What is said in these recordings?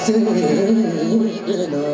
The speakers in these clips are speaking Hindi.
हसीना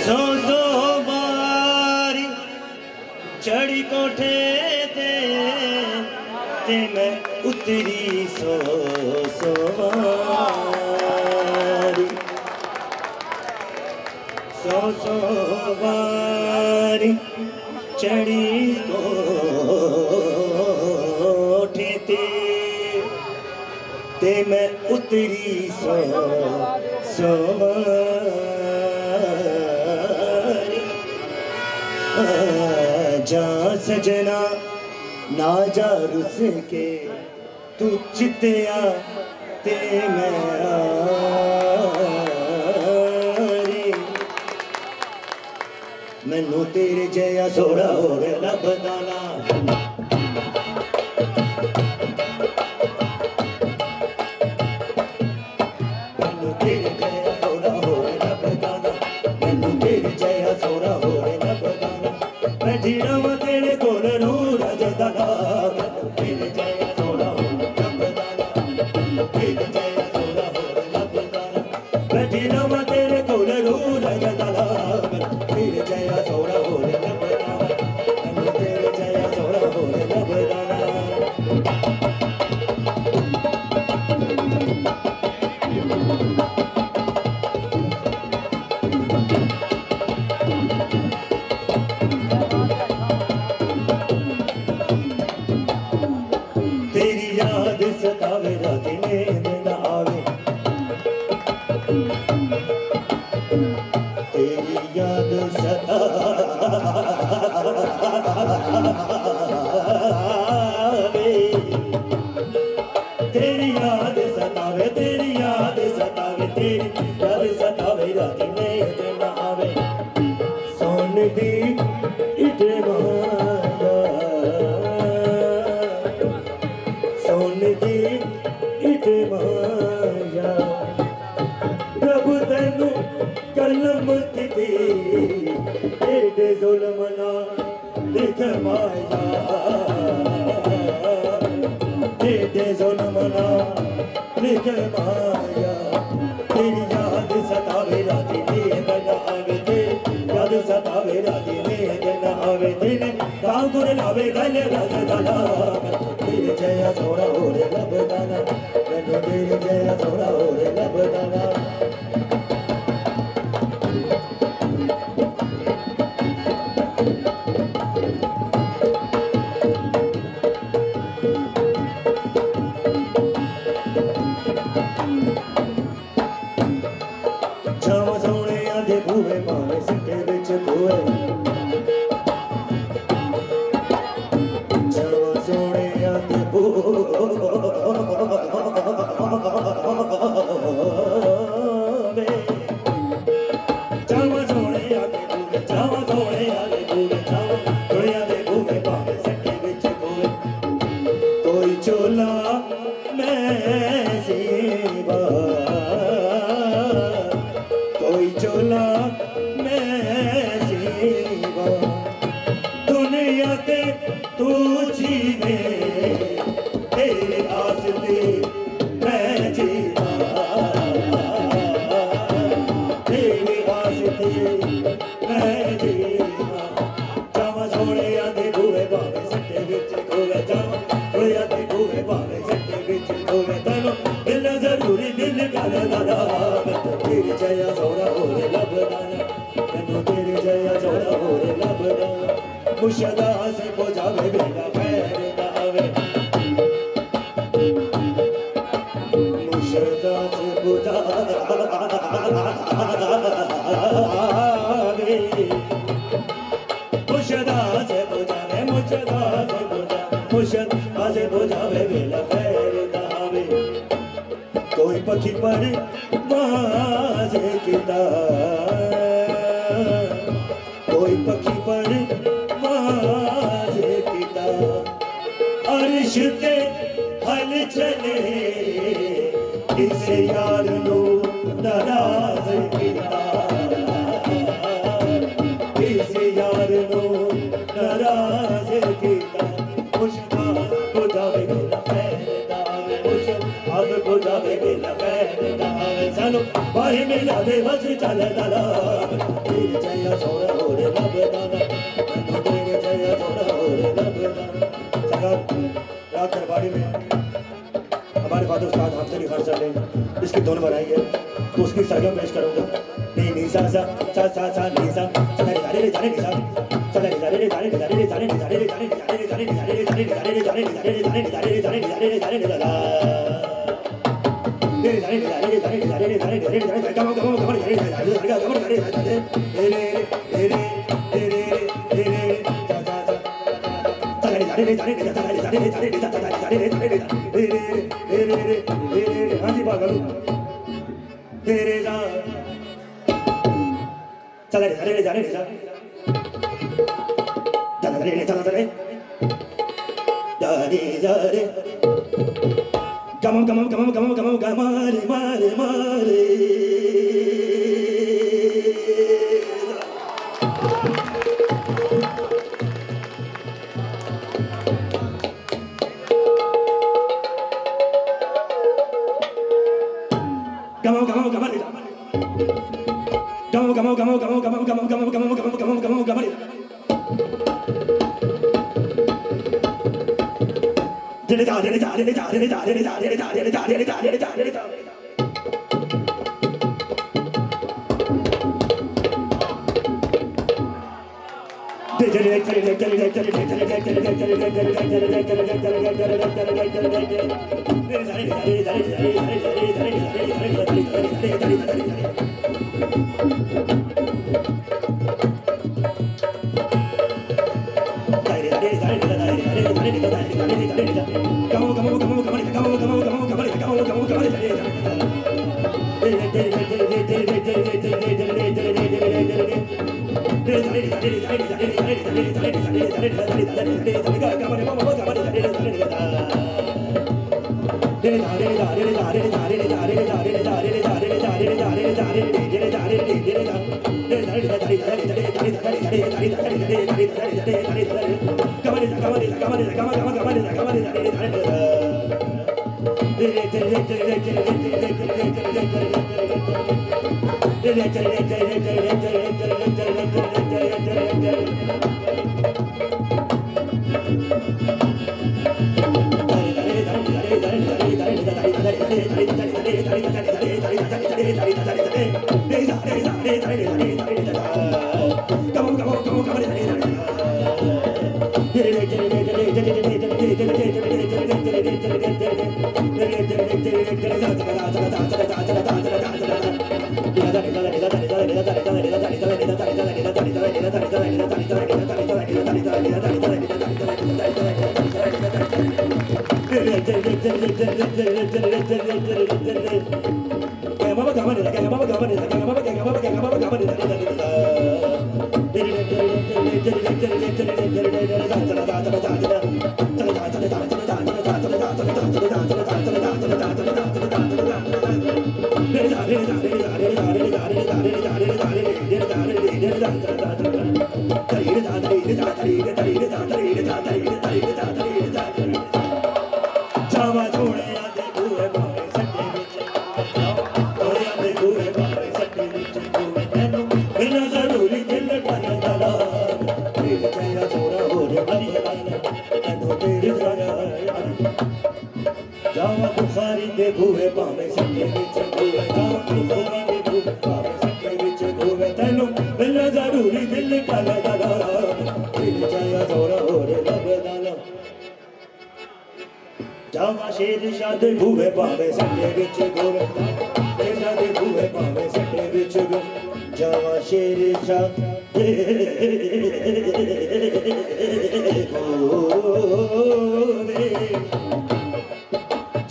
सो बारी चढ़ी कोठे ते मैं उतरी सो बारी सो बारी चढ़ी कोठे ते मैं उतरी सो जा सजना ना जा रुस के तू चितिया ते मैं मैनू तेरे जया सोड़ा हो गया लभदा ना मैनू तेरे जया सोड़ा हो गया लभदा ना मैनू तेरे जया सोड़ा हो गया लभदा ना बैठी रवां तेरे कोल नूर जदना तेरे जया सोड़ा हो लभदा ना तेरे जया सोड़ा हो लभदा ना बैठी रवां तेरे कोल नूर जदना तेरे जया सोड़ा हो लभदा ना तेरे जया सोड़ा हो लभदा ना तेरी याद सतावे रात नींद न आवे तेरी याद सतावे तेरी याद सतावे तेरी याद सतावे तेरी याद सतावे रात नींद न आवे सोन दी इटे माया सोन दी इटे माया रब तैनू कलम दी एडे जुल्म ना लिख माया एडे जुल्म ना लिख माया तेरी याद सतावे राती नींद न आवे तेरी याद सतावे राती नींद न आवे तेरे कांगुर लावे गल रसदाना तेरे जया सोड़ा हो रे लभदाना मैनू तेरे जया सोड़ा हो रे लभदाना जावा सोने आदे बूहे मावे सिट्टे विच कोए जावा सोने आदे बूहे जावा सोने आदे बूहे जावा सोने आदे बूहे जावा सोने आदे बूहे मावे सिट्टे विच कोए कोई चोला मैं सीवा कोई चोला मैं सीवा दुनिया ते तू जीवे तेरे आसते मैं जीवा तेरे आसते मैं जीवा जावा सोने आदे बूहे बावे सट्टे विच खोवे जावा सोने आदे बूहे बावे सट्टे विच खोवे तैनू दिल जरूरी दिल गल दादा तेरे जया सोड़ा हो रे लभदाना मैनू तेरे जया सोड़ा हो रे लभदाना मुर्शदा से बुझावे बेड़ा खैर ना आवे मुर्शदा से बुझावे मुर्शदा से बुझावे मुर्शदा से बुझावे मुर्शदा से बुझावे बेड़ा खैर ना आवे कोई पक्षी पर वाजे किता कोई पक्षी पर वाज किता अर्श ते हल चले किस यार नो नाराज किता किस यार नो नाराज किता मुश्ताक बुझावे मेरा फैरदार मुश्ताक बुझावे मेरा फैरदार सानू बाहे मिला दे बस चल दला तेरे जया सोना होरे लब दाना मैनू तेरे जया सोना होरे लब दाना सरकार रात दरबारी में हमारे फादर उस्ताद हमसे भी खर्च चल इसकी धुन बनाई है तो उसकी सरगम पेश करूंगा नी नी सा सा सा सा सा नी सा सा रे रे रे नी सा सा रे रे रे रे रे रे रे रे रे रे रे रे Come on, come on, come on, come on, come on, come on, mare, mare, mare. Come on, come on, come on. Come on, come on, come on, come on, come on, come on, come on, come on, come on, come on, come on.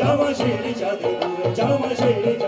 Jama Shri Chade, Jama Shri